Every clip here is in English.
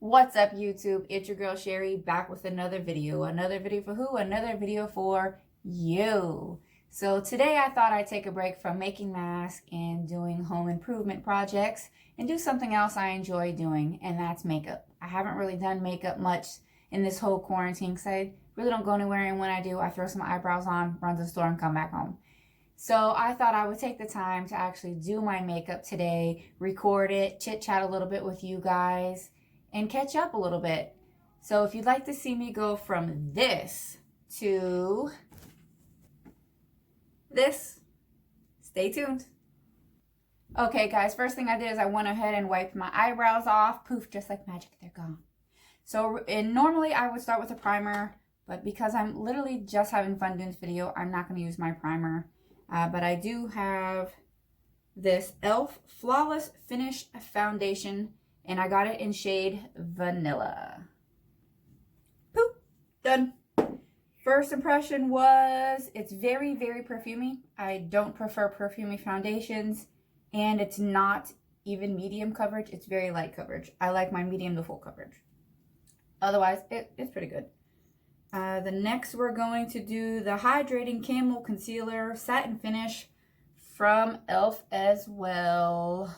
What's up, YouTube? It's your girl Sherry back with another video. Another video for who? Another video for you. So today I thought I'd take a break from making masks and doing home improvement projects and do something else I enjoy doing, and that's makeup. I haven't really done makeup much in this whole quarantine because I really don't go anywhere, and when I do, I throw some eyebrows on, run to the store, and come back home. So I thought I would take the time to actually do my makeup today, record it, chit-chat a little bit with you guys, and catch up a little bit. So if you'd like to see me go from this to this, stay tuned. Okay guys, first thing I did is I went ahead and wiped my eyebrows off. Poof, just like magic, they're gone. So and normally I would start with a primer, but because I'm literally just having fun doing this video, I'm not going to use my primer. But I do have this e.l.f. Flawless Finish Foundation, and I got it in shade Vanilla. Poop, done. First impression was it's very, very perfumey. I don't prefer perfumey foundations, and it's not even medium coverage. It's very light coverage. I like my medium to full coverage. Otherwise, it's pretty good. The next we're going to do the Hydrating Camo Concealer Satin Finish from e.l.f. as well.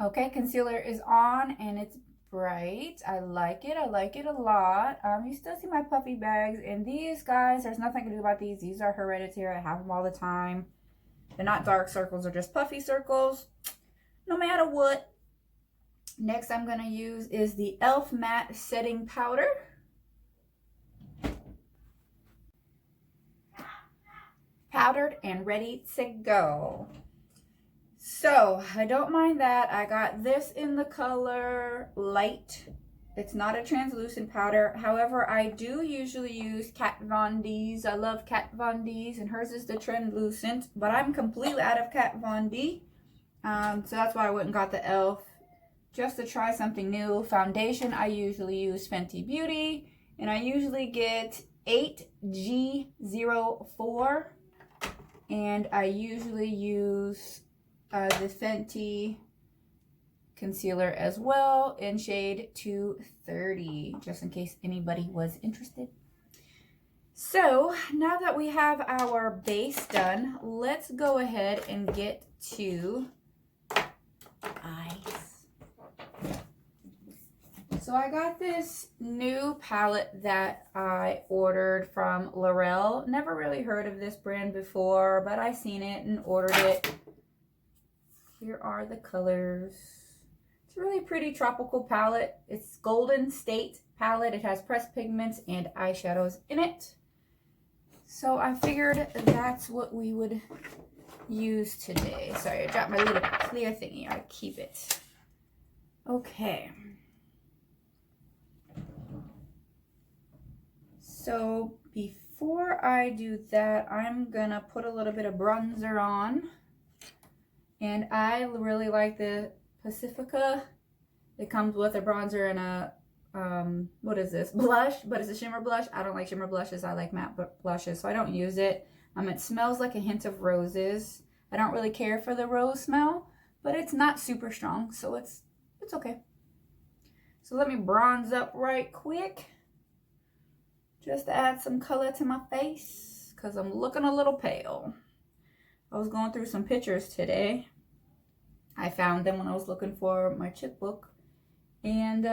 Okay, concealer is on and it's bright. I like it. I like it a lot. You still see my puffy bags, and these guys, there's nothing I can do about these. These are hereditary. I have them all the time. They're not dark circles, they're just puffy circles, no matter what. Next I'm going to use is the e.l.f. Matte Setting Powder. Powdered and ready to go. So I don't mind that. I got this in the color Light. It's not a translucent powder. However, I do usually use Kat Von D's. I love Kat Von D's, and hers is the translucent, but I'm completely out of Kat Von D. So that's why I went and got the e.l.f. just to try something new. Foundation, I usually use Fenty Beauty, and I usually get 8G04, and I usually use the Fenty concealer as well in shade 230, just in case anybody was interested. So now that we have our base done, let's go ahead and get to eyes. So I got this new palette that I ordered from Loreal. Never really heard of this brand before, but I seen it and ordered it. Here are the colors. It's a really pretty tropical palette. It's Golden State palette. It has pressed pigments and eyeshadows in it. So I figured that's what we would use today. Sorry, I dropped my little clear thingy. I keep it. Okay. So before I do that, I'm gonna put a little bit of bronzer on. And I really like the Pacifica. It comes with a bronzer and a, what is this? Blush, but it's a shimmer blush. I don't like shimmer blushes. I like matte blushes, so I don't use it. It smells like a hint of roses. I don't really care for the rose smell, but it's not super strong, so it's okay. So let me bronze up right quick, just to add some color to my face, because I'm looking a little pale. I was going through some pictures today. I found them when I was looking for my chipbook. And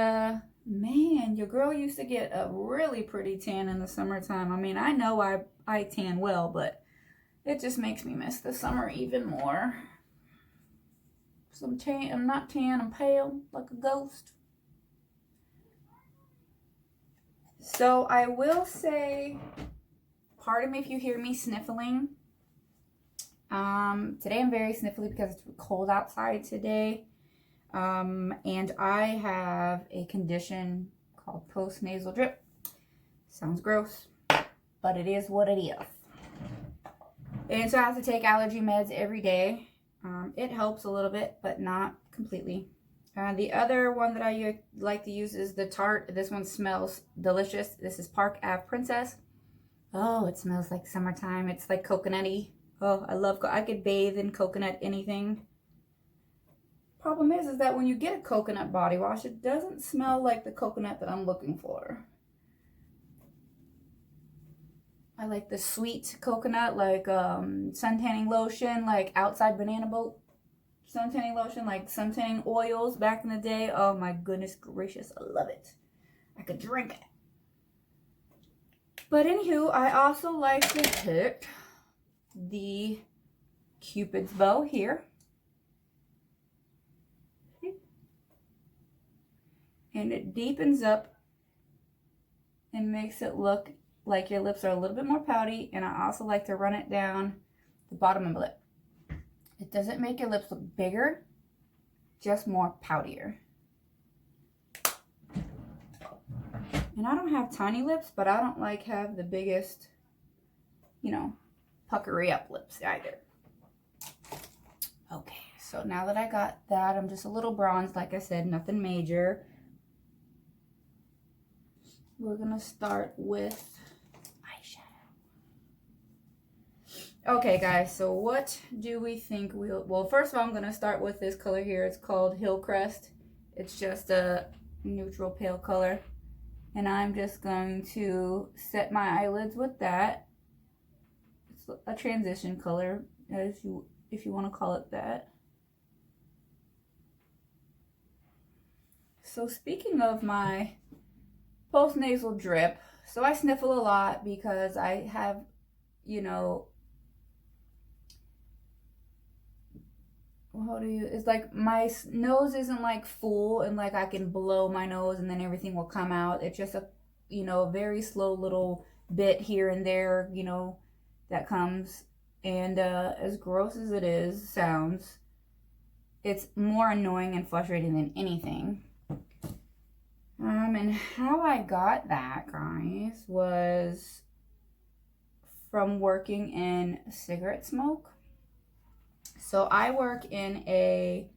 man, your girl used to get a really pretty tan in the summertime. I mean, I know I tan well, but it just makes me miss the summer even more. So I'm not tan, I'm pale like a ghost. So I will say, pardon me if you hear me sniffling. Today I'm very sniffly because it's cold outside today. And I have a condition called post-nasal drip. Sounds gross, but it is what it is. And so I have to take allergy meds every day. It helps a little bit, but not completely. The other one that I like to use is the Tarte. This one smells delicious. This is Park Ave Princess. Oh, it smells like summertime. It's like coconutty. Oh, I could bathe in coconut anything. Problem is that when you get a coconut body wash, it doesn't smell like the coconut that I'm looking for. I like the sweet coconut, like suntanning lotion, like Outside Banana Boat suntanning lotion, like suntanning oils back in the day. Oh my goodness gracious, I love it. I could drink it. But anywho, I also like to pick the Cupid's bow here. And it deepens up and makes it look like your lips are a little bit more pouty. And I also like to run it down the bottom of the lip. It doesn't make your lips look bigger, just more poutier. And I don't have tiny lips, but I don't like have the biggest, you know, puckery up lips either. Okay, so now that I got that, I'm just a little bronzed, like I said, nothing major. We're gonna start with eyeshadow. Okay, guys, so what do we think well, first of all, I'm gonna start with this color here. It's called Hillcrest. It's just a neutral pale color. And I'm just going to set my eyelids with that. It's a transition color, if you want to call it that. So speaking of my post-nasal drip, so I sniffle a lot because I have, you know, it's like my nose isn't like full and like I can blow my nose and then everything will come out. It's just a, you know, a very slow little bit here and there, you know, that comes. And as gross as it sounds, it's more annoying and frustrating than anything. And how I got that, guys, was from working in cigarette smoke. So I work in a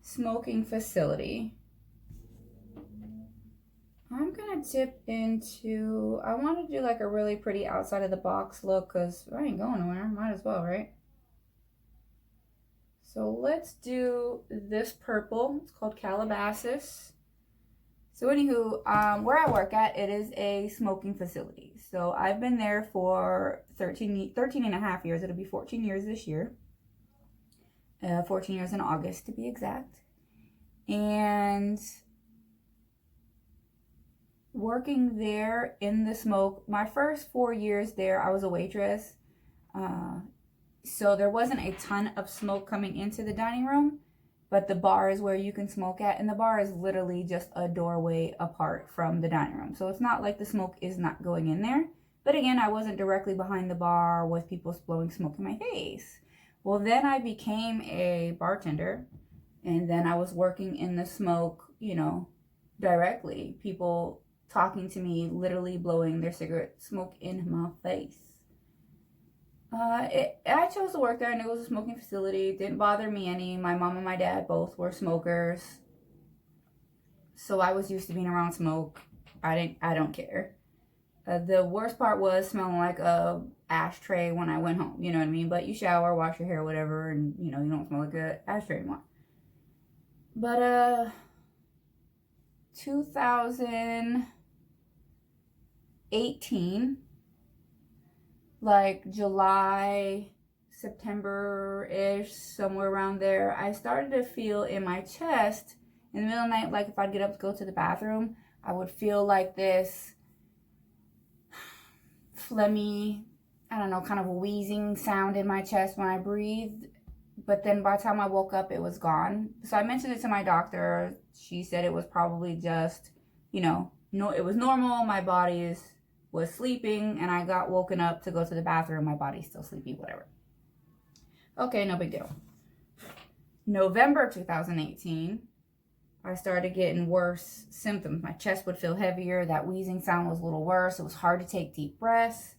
smoking facility. I'm gonna dip into, I want to do like a really pretty outside of the box look because I ain't going nowhere, might as well, right? So let's do this purple. It's called Calabasas. So anywho, where I work at, it is a smoking facility. So I've been there for 13 and a half years. It'll be 14 years this year. 14 years in August to be exact. And working there in the smoke, my first 4 years there, I was a waitress. So there wasn't a ton of smoke coming into the dining room. But the bar is where you can smoke at, and the bar is literally just a doorway apart from the dining room. So it's not like the smoke is not going in there. But again, I wasn't directly behind the bar with people blowing smoke in my face. Well, then I became a bartender, and then I was working in the smoke, you know, directly. People talking to me, literally blowing their cigarette smoke in my face. I chose to work there. I knew it was a smoking facility. It didn't bother me any. My mom and my dad both were smokers. So I was used to being around smoke. I don't care. The worst part was smelling like a ashtray when I went home. You know what I mean? But you shower, wash your hair, whatever, and you know, you don't smell like an ashtray anymore. But 2018, like July, September-ish, somewhere around there, I started to feel in my chest in the middle of the night, like if I'd get up to go to the bathroom, I would feel like this phlegmy, I don't know, kind of a wheezing sound in my chest when I breathed. But then by the time I woke up, it was gone. So I mentioned it to my doctor. She said it was probably just, you know, no, it was normal. My body was sleeping, and I got woken up to go to the bathroom. My body's still sleepy, whatever. Okay, no big deal. November 2018, I started getting worse symptoms. My chest would feel heavier. That wheezing sound was a little worse. It was hard to take deep breaths.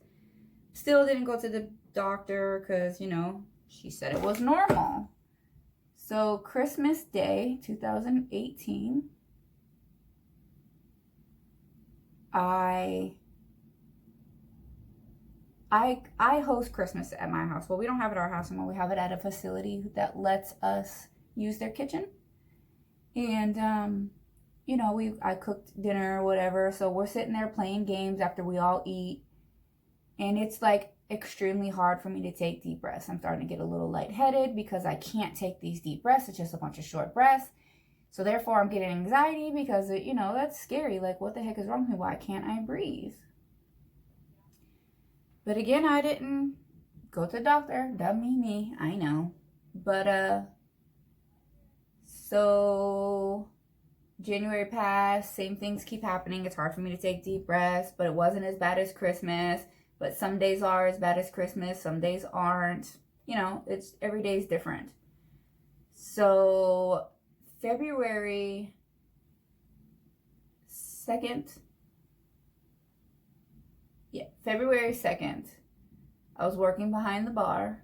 Still didn't go to the doctor because, you know, she said it was normal. So Christmas Day 2018, I host Christmas at my house. Well, we don't have it at our house anymore. We have it at a facility that lets us use their kitchen. And, you know, I cooked dinner or whatever. So we're sitting there playing games after we all eat. And it's like extremely hard for me to take deep breaths. I'm starting to get a little lightheaded because I can't take these deep breaths. It's just a bunch of short breaths. So therefore I'm getting anxiety because, you know, that's scary. Like, what the heck is wrong with me? Why can't I breathe? But again, I didn't go to the doctor. Dumb me, I know. But, so January passed, same things keep happening. It's hard for me to take deep breaths, but it wasn't as bad as Christmas. But some days are as bad as Christmas, some days aren't. You know, it's every day is different. So February 2nd, February 2nd, I was working behind the bar.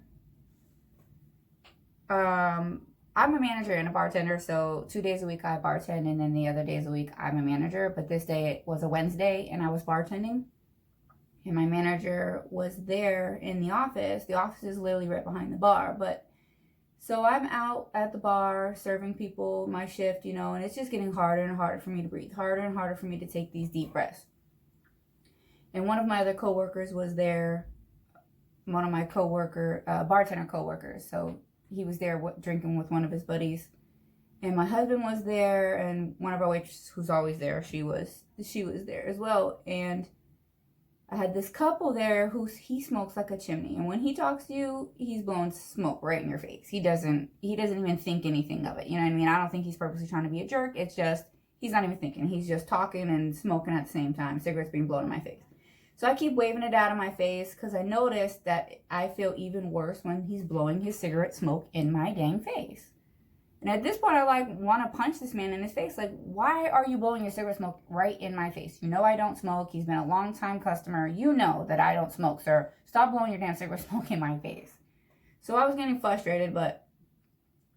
I'm a manager and a bartender, so 2 days a week I bartend, and then the other days a week I'm a manager. But this day was a Wednesday, and I was bartending, and my manager was there in the office. The office is literally right behind the bar, but so I'm out at the bar serving people my shift, you know, and it's just getting harder and harder for me to breathe, harder and harder for me to take these deep breaths. And one of my other coworkers was there, one of my bartender coworkers. So he was there drinking with one of his buddies. And my husband was there, and one of our waitresses, who's always there, she was there as well. And I had this couple there he smokes like a chimney. And when he talks to you, he's blowing smoke right in your face. He doesn't even think anything of it. You know what I mean? I don't think he's purposely trying to be a jerk. It's just, he's not even thinking. He's just talking and smoking at the same time. Cigarettes being blown in my face. So I keep waving it out of my face because I noticed that I feel even worse when he's blowing his cigarette smoke in my dang face. And at this point, I want to punch this man in his face. Like, why are you blowing your cigarette smoke right in my face? You know I don't smoke. He's been a long time customer. You know that I don't smoke, sir. Stop blowing your damn cigarette smoke in my face. So I was getting frustrated, but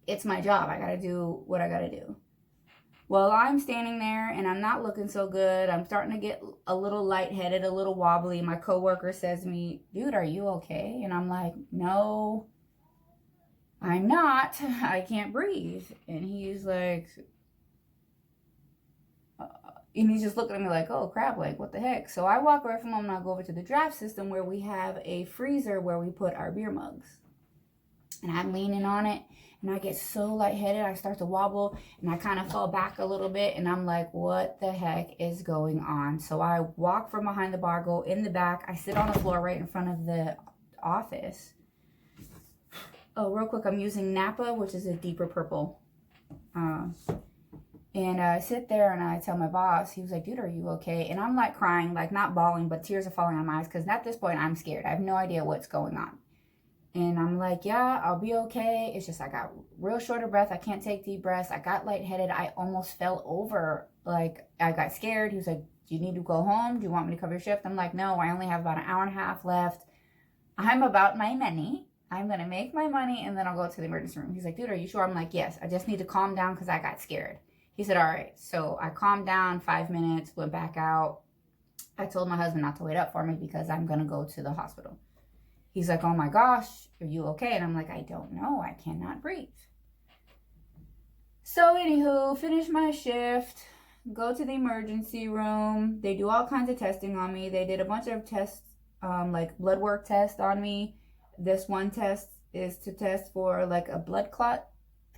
it's my job. I got to do what I got to do. Well, I'm standing there and I'm not looking so good. I'm starting to get a little lightheaded, a little wobbly. My coworker says to me, dude, are you okay? And I'm like, no, I'm not. I can't breathe. And he's like, and he's just looking at me like, oh crap, like what the heck? So I walk away from him and I go over to the draft system where we have a freezer where we put our beer mugs. And I'm leaning on it. And I get so lightheaded, I start to wobble, and I kind of fall back a little bit, and I'm like, what the heck is going on? So I walk from behind the bar, go in the back. I sit on the floor right in front of the office. Oh, real quick, I'm using Napa, which is a deeper purple. And I sit there, and I tell my boss, he was like, dude, are you okay? And I'm like crying, like not bawling, but tears are falling on my eyes, because at this point, I'm scared. I have no idea what's going on. And I'm like, yeah, I'll be okay. It's just I got real short of breath. I can't take deep breaths. I got lightheaded. I almost fell over. Like, I got scared. He was like, do you need to go home? Do you want me to cover your shift? I'm like, no, I only have about an hour and a half left. I'm about my money. I'm going to make my money, and then I'll go to the emergency room. He's like, dude, are you sure? I'm like, yes. I just need to calm down because I got scared. He said, all right. So I calmed down 5 minutes, went back out. I told my husband not to wait up for me because I'm going to go to the hospital. He's like, oh my gosh, are you okay? And I'm like, I don't know. I cannot breathe. So anywho, finish my shift, go to the emergency room. They do all kinds of testing on me. They did a bunch of tests, like blood work tests on me. This one test is to test for like a blood clot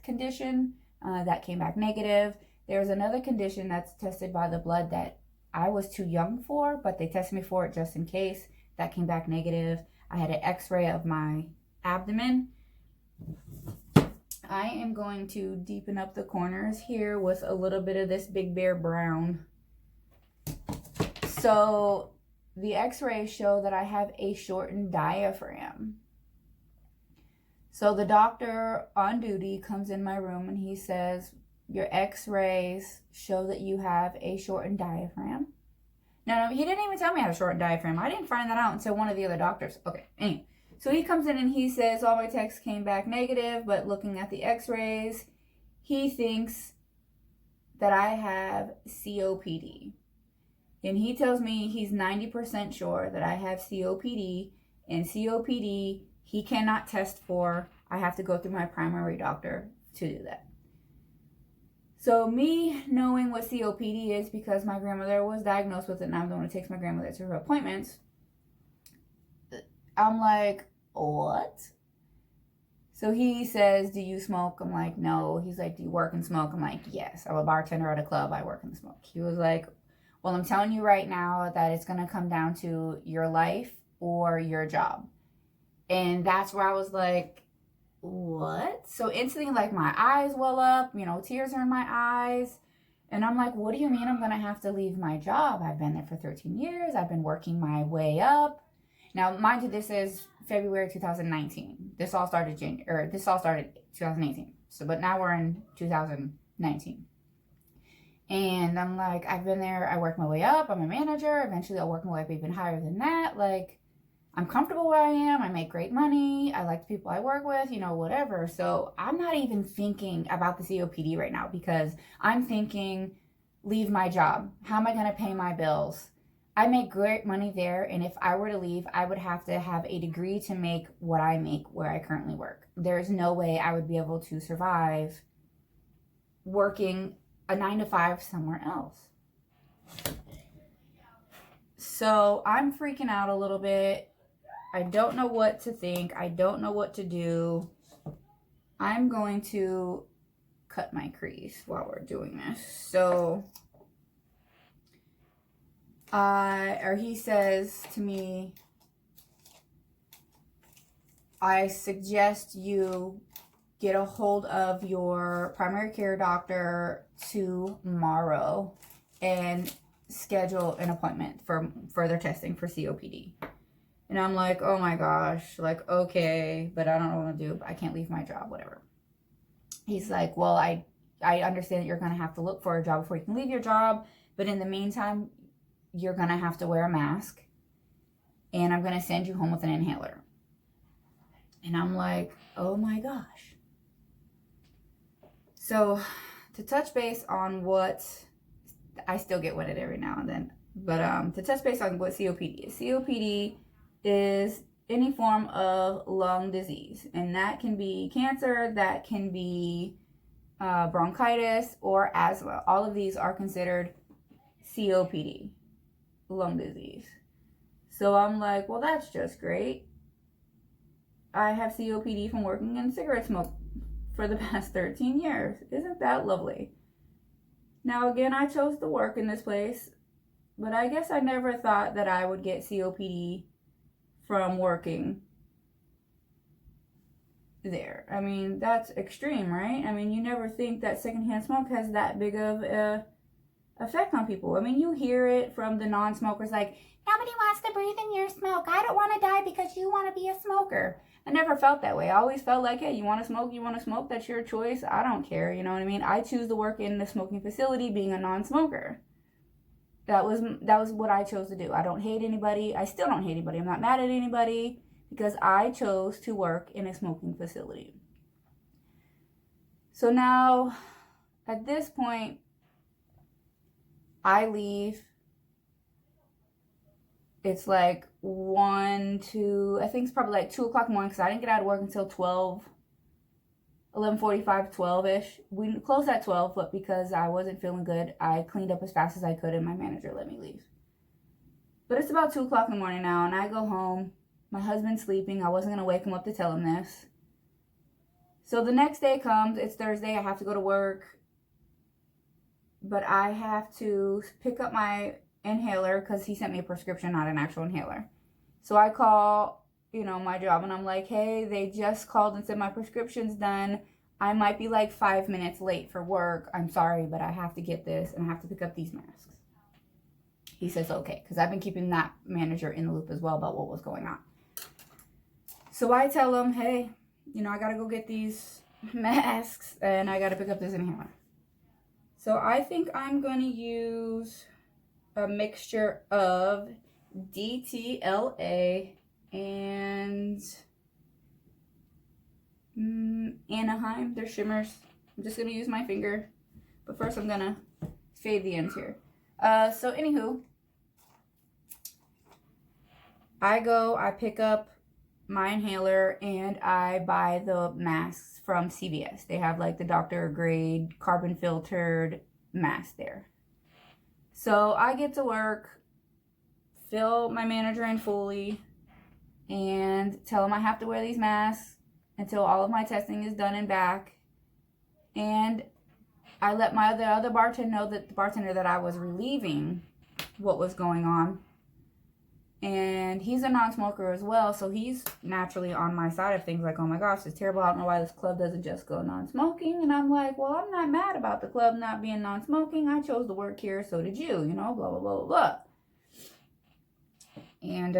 condition. That came back negative. There's another condition that's tested by the blood that I was too young for, but they tested me for it just in case. That came back negative. I had an x-ray of my abdomen. I am going to deepen up the corners here with a little bit of this Big Bear Brown. So the x-rays show that I have a shortened diaphragm. So the doctor on duty comes in my room and he says, your x-rays show that you have a shortened diaphragm. No, he didn't even tell me I had a shortened diaphragm. I didn't find that out until one of the other doctors. Okay, anyway. So he comes in and he says, all my tests came back negative, but looking at the x-rays, he thinks that I have C.O.P.D. And he tells me he's 90% sure that I have C.O.P.D. And C.O.P.D. he cannot test for I have to go through my primary doctor to do that. So me knowing what COPD is, because my grandmother was diagnosed with it and I'm the one who takes my grandmother to her appointments, I'm like, what? So he says, do you smoke? I'm like, no. He's like, do you work and smoke? I'm like, yes. I'm a bartender at a club. I work and smoke. He was like, well, I'm telling you right now that it's going to come down to your life or your job. And that's where I was like, what? So instantly, like, my eyes well up, you know, tears are in my eyes. And I'm like, what do you mean I'm going to have to leave my job? I've been there for 13 years. I've been working my way up. Now, mind you, this is February 2019. This all started 2018. So, but now we're in 2019. And I'm like, I've been there. I worked my way up. I'm a manager. Eventually, I'll work my way up even higher than that. Like, I'm comfortable where I am. I make great money. I like the people I work with, you know, whatever. So I'm not even thinking about the COPD right now because I'm thinking, leave my job. How am I going to pay my bills? I make great money there, and if I were to leave, I would have to have a degree to make what I make where I currently work. There's no way I would be able to survive working a 9-to-5 somewhere else. So I'm freaking out a little bit. I don't know what to think. I don't know what to do. I'm going to cut my crease while we're doing this. So he says to me, I suggest you get a hold of your primary care doctor tomorrow and schedule an appointment for further testing for COPD. And I'm like, oh my gosh, like, okay, but I don't know what to do. I can't leave my job, whatever. He's like, well, I understand that you're going to have to look for a job before you can leave your job. But in the meantime, you're going to have to wear a mask. And I'm going to send you home with an inhaler. And I'm like, oh my gosh. So to touch base on what, I still get winded every now and then. But to touch base on what COPD is. COPD is any form of lung disease. And that can be cancer, that can be bronchitis, or asthma. All of these are considered COPD, lung disease. So I'm like, well, that's just great. I have COPD from working in cigarette smoke for the past 13 years. Isn't that lovely? Now, again, I chose to work in this place, but I guess I never thought that I would get COPD from working there. I mean, that's extreme, right? I mean, you never think that secondhand smoke has that big of a effect on people. I mean, you hear it from the non-smokers, like, nobody wants to breathe in your smoke. I don't want to die because you want to be a smoker. I never felt that way. I always felt like, hey, you want to smoke, that's your choice. I don't care, you know what I mean? I choose to work in the smoking facility being a non-smoker. That was what I chose to do. I don't hate anybody. I still don't hate anybody. I'm not mad at anybody because I chose to work in a smoking facility. So now, at this point, I leave. It's like 2, I think it's probably like 2 o'clock in the morning because I didn't get out of work until 11:45, 12-ish. We closed at 12, but because I wasn't feeling good, I cleaned up as fast as I could and my manager let me leave. But it's about 2 o'clock in the morning now, and I go home. My husband's sleeping. I wasn't going to wake him up to tell him this. So the next day comes. It's Thursday. I have to go to work. But I have to pick up my inhaler because he sent me a prescription, not an actual inhaler. So I call, my job, and I'm like, hey, they just called and said my prescription's done. I might be like 5 minutes late for work. I'm sorry, but I have to get this and I have to pick up these masks. He says, okay, because I've been keeping that manager in the loop as well about what was going on. So I tell him, hey, I got to go get these masks and I got to pick up this inhaler. So I think I'm going to use a mixture of DTLA and Anaheim. They're shimmers. I'm just going to use my finger. But first I'm going to fade the ends here. So anywho, I pick up my inhaler and I buy the masks from CVS. They have like the doctor grade carbon filtered mask there. So I get to work, fill my manager in fully, and tell him I have to wear these masks until all of my testing is done and back. And I let the other bartender know that the bartender that I was relieving what was going on. And he's a non-smoker as well, so he's naturally on my side of things, like, oh my gosh, it's terrible. I don't know why this club doesn't just go non-smoking. And I'm like, well, I'm not mad about the club not being non-smoking. I chose to work here, so did you, you know, blah, blah, blah, blah. And,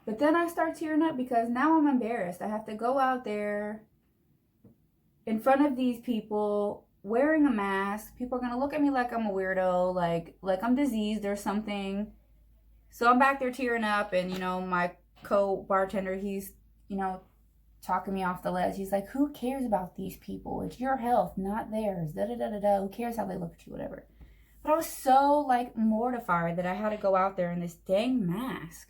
but then I start tearing up because now I'm embarrassed. I have to go out there in front of these people wearing a mask. People are going to look at me like I'm a weirdo, like I'm diseased or something. So I'm back there tearing up, and, you know, my co-bartender, he's, you know, talking me off the ledge. He's like, who cares about these people? It's your health, not theirs. Da-da-da-da-da. Who cares how they look at you, whatever. But I was so, like, mortified that I had to go out there in this dang mask.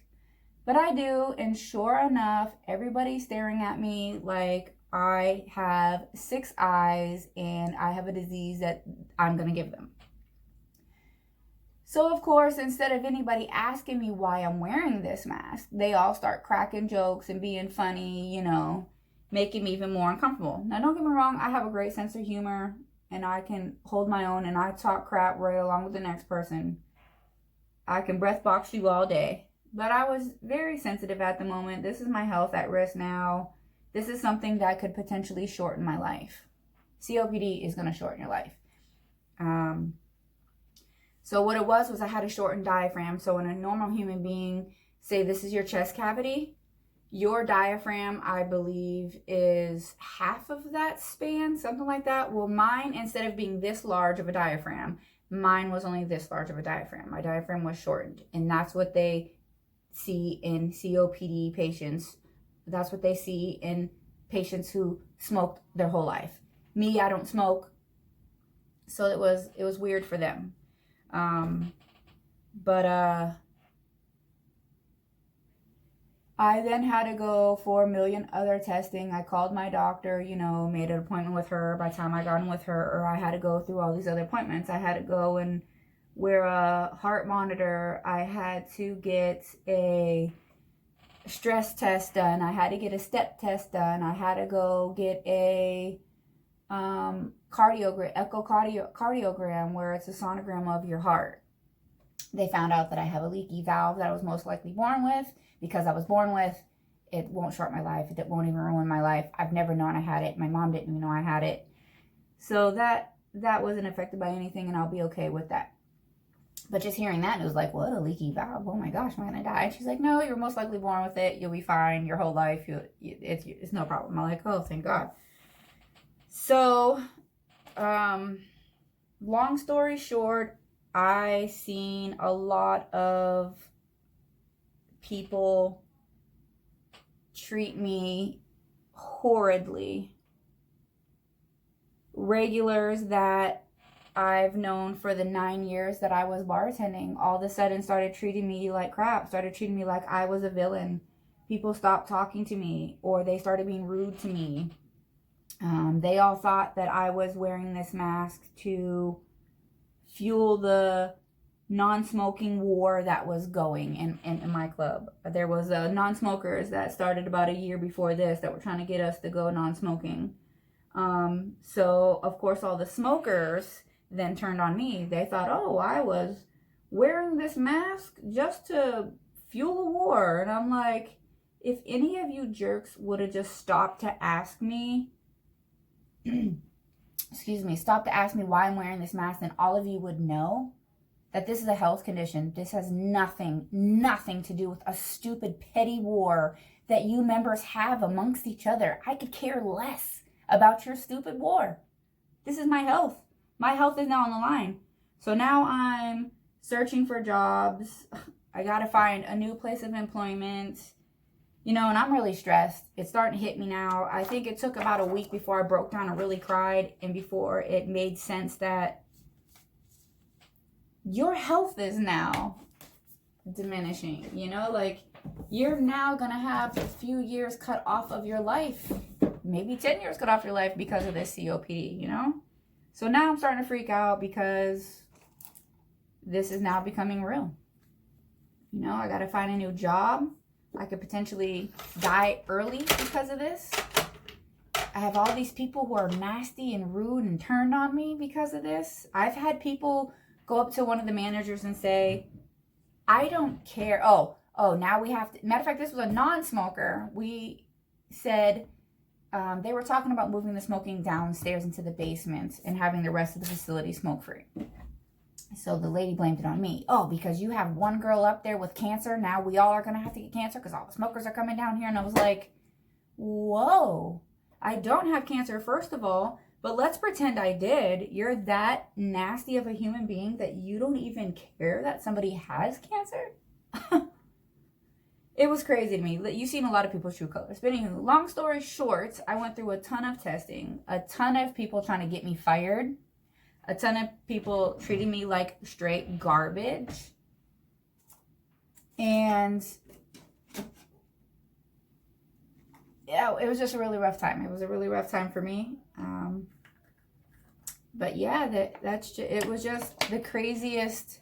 But I do, and sure enough, everybody's staring at me like I have 6 eyes and I have a disease that I'm going to give them. So, of course, instead of anybody asking me why I'm wearing this mask, they all start cracking jokes and being funny, you know, making me even more uncomfortable. Now, don't get me wrong, I have a great sense of humor, and I can hold my own, and I talk crap right along with the next person. I can breath box you all day. But I was very sensitive at the moment. This is my health at risk now. This is something that could potentially shorten my life. COPD is going to shorten your life. So what it was I had a shortened diaphragm. So when a normal human being, say this is your chest cavity, your diaphragm, I believe, is half of that span, something like that. Well, mine, instead of being this large of a diaphragm, mine was only this large of a diaphragm. My diaphragm was shortened. And that's what they see in COPD patients. That's what they see in patients who smoked their whole life. Me, I don't smoke. So it was weird for them. I then had to go for a million other testing. I called my doctor, you know, made an appointment with her. By the time I got in with her, or I had to go through all these other appointments. I had to go and wear a heart monitor. I had to get a stress test done. I had to get a step test done. I had to go get a echocardiogram, where it's a sonogram of your heart. They found out that I have a leaky valve that I was most likely born with. Because I was born with, it won't short my life. It won't even ruin my life. I've never known I had it. My mom didn't even know I had it. So that wasn't affected by anything, and I'll be okay with that. But just hearing that, it was like, what, a leaky valve? Oh my gosh, am I gonna die? And she's like, no, you're most likely born with it. You'll be fine your whole life. It's no problem. I'm like, oh, thank God. So, long story short, I seen a lot of people treat me horridly. Regulars that I've known for the 9 years that I was bartending all of a sudden started treating me like crap, started treating me like I was a villain. People stopped talking to me, or they started being rude to me. They all thought that I was wearing this mask to fuel the non-smoking war that was going in my club. There was non-smokers that started about a year before this that were trying to get us to go non-smoking. So of course all the smokers then turned on me. They thought, oh, I was wearing this mask just to fuel a war. And I'm like, if any of you jerks would have just stopped to ask me stop to ask me why I'm wearing this mask, then all of you would know that this is a health condition. This has nothing to do with a stupid petty war that you members have amongst each other. I could care less about your stupid war. This is my health. My health is now on the line. So now I'm searching for jobs. I got to find a new place of employment. You know, and I'm really stressed. It's starting to hit me now. I think it took about a week before I broke down and really cried, and before it made sense that your health is now diminishing, you know, like you're now going to have a few years cut off of your life. Maybe 10 years cut off your life because of this COPD, you know? So now I'm starting to freak out because this is now becoming real. You know, I got to find a new job. I could potentially die early because of this. I have all these people who are nasty and rude and turned on me because of this. I've had people go up to one of the managers and say, I don't care. Oh, now we have to. Matter of fact, this was a non-smoker. We said they were talking about moving the smoking downstairs into the basement and having the rest of the facility smoke-free. So the lady blamed it on me. Oh, because you have one girl up there with cancer. Now we all are going to have to get cancer because all the smokers are coming down here. And I was like, whoa, I don't have cancer, first of all. But let's pretend I did. You're that nasty of a human being that you don't even care that somebody has cancer? It was crazy to me. You've seen a lot of people's true colors. But anyway, long story short, I went through a ton of testing. A ton of people trying to get me fired. A ton of people treating me like straight garbage. And yeah, it was just a really rough time. It was a really rough time for me. But yeah, it was just the craziest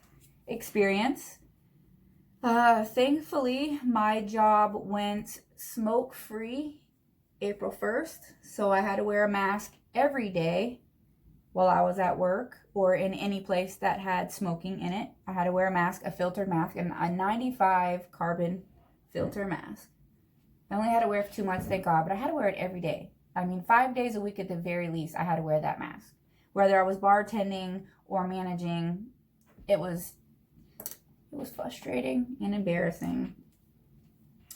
experience. Thankfully, my job went smoke-free April 1st. So I had to wear a mask every day while I was at work or in any place that had smoking in it. I had to wear a mask, a filtered mask, and a 95 carbon filter mask. I only had to wear it for 2 months, thank God, but I had to wear it every day. I mean, 5 days a week at the very least, I had to wear that mask. Whether I was bartending or managing, it was frustrating and embarrassing.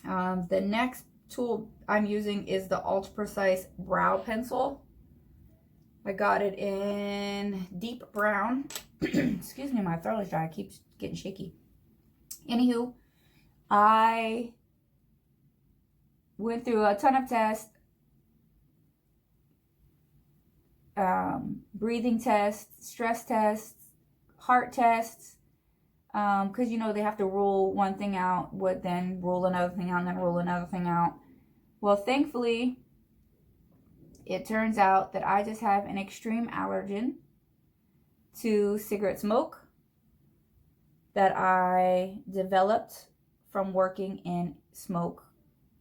The next tool I'm using is the Ultra Percise brow pencil. I got it in deep brown. Excuse me, my throat is dry. It keeps getting shaky. Anywho, I went through a ton of tests, breathing tests, stress tests, heart tests, because, you know, they have to rule one thing out, then rule another thing out, and then rule another thing out. Well, thankfully, it turns out that I just have an extreme allergen to cigarette smoke that I developed from working in smoke,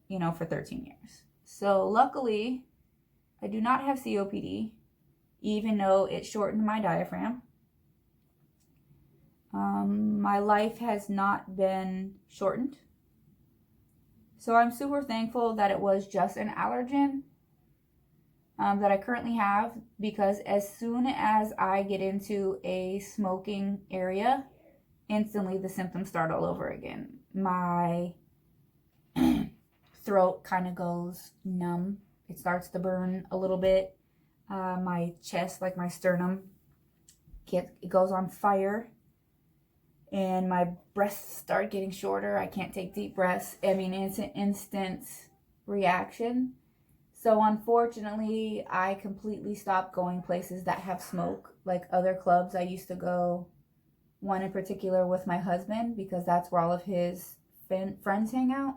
you know, for 13 years. So luckily, I do not have COPD, even though it shortened my diaphragm. My life has not been shortened. So I'm super thankful that it was just an allergen that I currently have, because as soon as I get into a smoking area, instantly the symptoms start all over again. My throat kind of goes numb. It starts to burn a little bit. My chest, like my sternum, it goes on fire. And my breaths start getting shorter. I can't take deep breaths. I mean, it's an instant reaction. So unfortunately, I completely stopped going places that have smoke, like other clubs I used to go, one in particular with my husband, because that's where all of his friends hang out.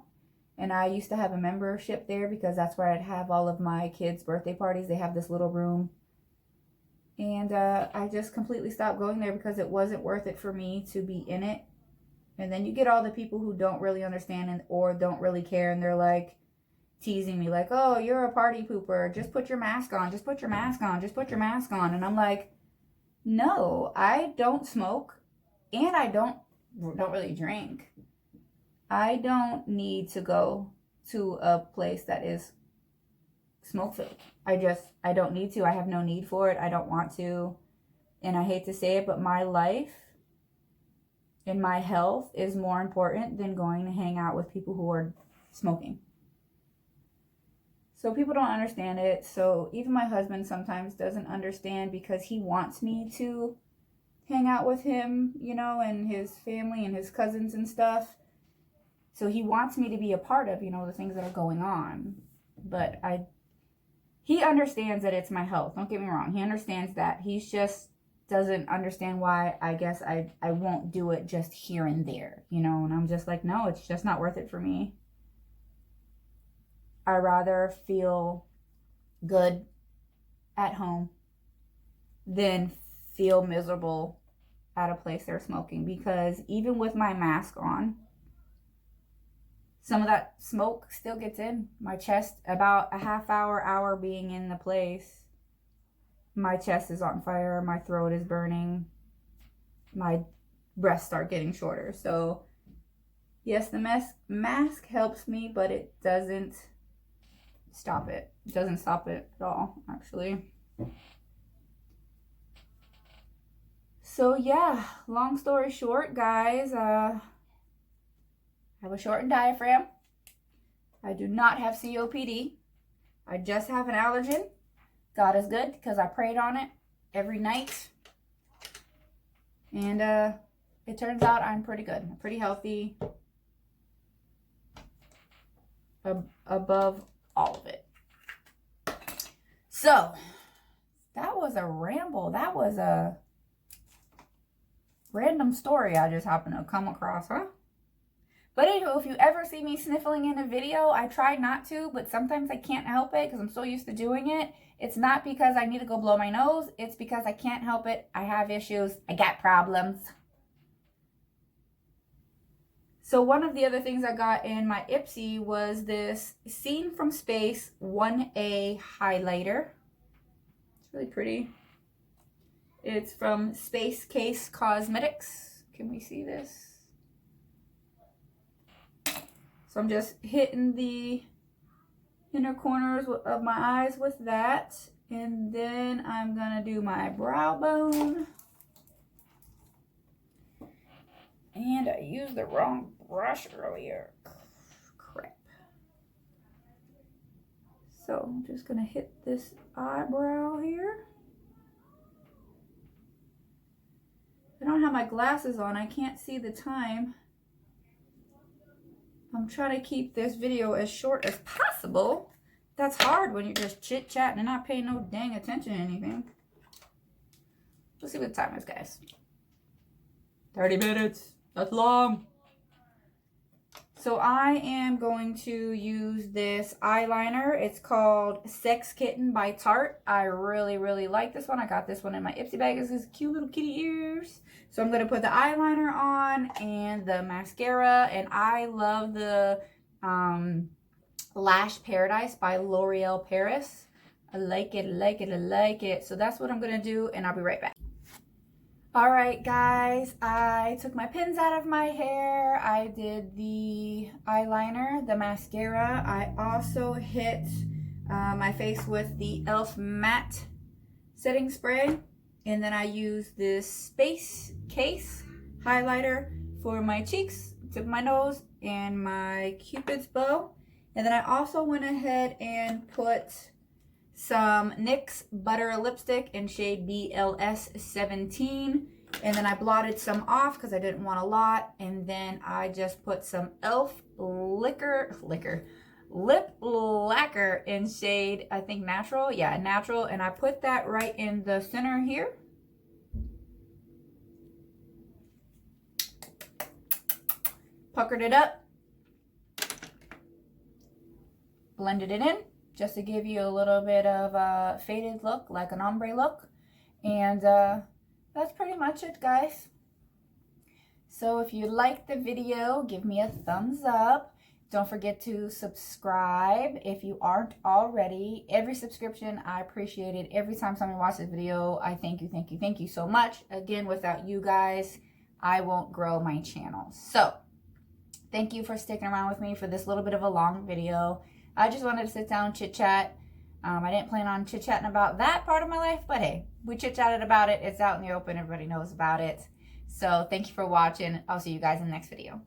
And I used to have a membership there because that's where I'd have all of my kids' birthday parties. They have this little room. And I just completely stopped going there because it wasn't worth it for me to be in it. And then you get all the people who don't really understand or don't really care. And they're like teasing me like, oh, you're a party pooper. Just put your mask on. Just put your mask on. Just put your mask on. And I'm like, no, I don't smoke. And I don't really drink. I don't need to go to a place that is smoke filled. I don't need to. I have no need for it. I don't want to. And I hate to say it, but my life and my health is more important than going to hang out with people who are smoking. So people don't understand it. So even my husband sometimes doesn't understand because he wants me to hang out with him, you know, and his family and his cousins and stuff. So he wants me to be a part of, you know, the things that are going on. But he understands that it's my health. Don't get me wrong. He understands that. He's just doesn't understand why I guess I won't do it just here and there, you know, and I'm just like, no, it's just not worth it for me. I rather feel good at home than feel miserable at a place they're smoking, because even with my mask on, some of that smoke still gets in my chest. About a half hour being in the place, my chest is on fire, my throat is burning, my breaths start getting shorter. So yes, the mask helps me, but it doesn't stop it. It doesn't stop it at all, actually. So yeah, long story short, guys, I have a shortened diaphragm. I do not have COPD. I just have an allergen. God is good because I prayed on it every night. And it turns out I'm pretty good. I'm pretty healthy. Above all of it. So, that was a ramble. That was a random story I just happened to come across, huh? But anywho, if you ever see me sniffling in a video, I try not to, but sometimes I can't help it because I'm so used to doing it. It's not because I need to go blow my nose. It's because I can't help it. I have issues. I got problems. So one of the other things I got in my Ipsy was this Scene from Space 1A highlighter. It's really pretty. It's from Space Case Cosmetics. Can we see this? So I'm just hitting the inner corners of my eyes with that. And then I'm gonna do my brow bone. And I used the wrong brush earlier. Crap. So I'm just gonna hit this eyebrow here. I don't have my glasses on. I can't see the time. I'm trying to keep this video as short as possible. That's hard when you're just chit-chatting and not paying no dang attention to anything. Let's see what the time is, guys. 30 minutes. That's long. So I am going to use this eyeliner. It's called Sex Kitten by Tarte. I really, really like this one. I got this one in my Ipsy bag. It's these cute little kitty ears. So I'm going to put the eyeliner on and the mascara. And I love the Lash Paradise by L'Oreal Paris. I like it, I like it, I like it. So that's what I'm going to do, and I'll be right back. Alright guys, I took my pins out of my hair. I did the eyeliner, the mascara. I also hit my face with the e.l.f. matte setting spray. And then I used this Space Case highlighter for my cheeks, tip of my nose, and my Cupid's bow. And then I also went ahead and put some NYX Butter Lipstick in shade BLS 17. And then I blotted some off because I didn't want a lot. And then I just put some e.l.f. lip lacquer in shade, I think Natural. Yeah, Natural. And I put that right in the center here. Puckered it up. Blended it in, just to give you a little bit of a faded look, like an ombre look. And that's pretty much it, guys. So if you liked the video, give me a thumbs up. Don't forget to subscribe if you aren't already. Every subscription, I appreciate it. Every time someone watches this video, I thank you, thank you, thank you so much. Again, without you guys, I won't grow my channel. So thank you for sticking around with me for this little bit of a long video. I just wanted to sit down and chit-chat. I didn't plan on chit-chatting about that part of my life, but hey, we chit-chatted about it. It's out in the open. Everybody knows about it. So thank you for watching. I'll see you guys in the next video.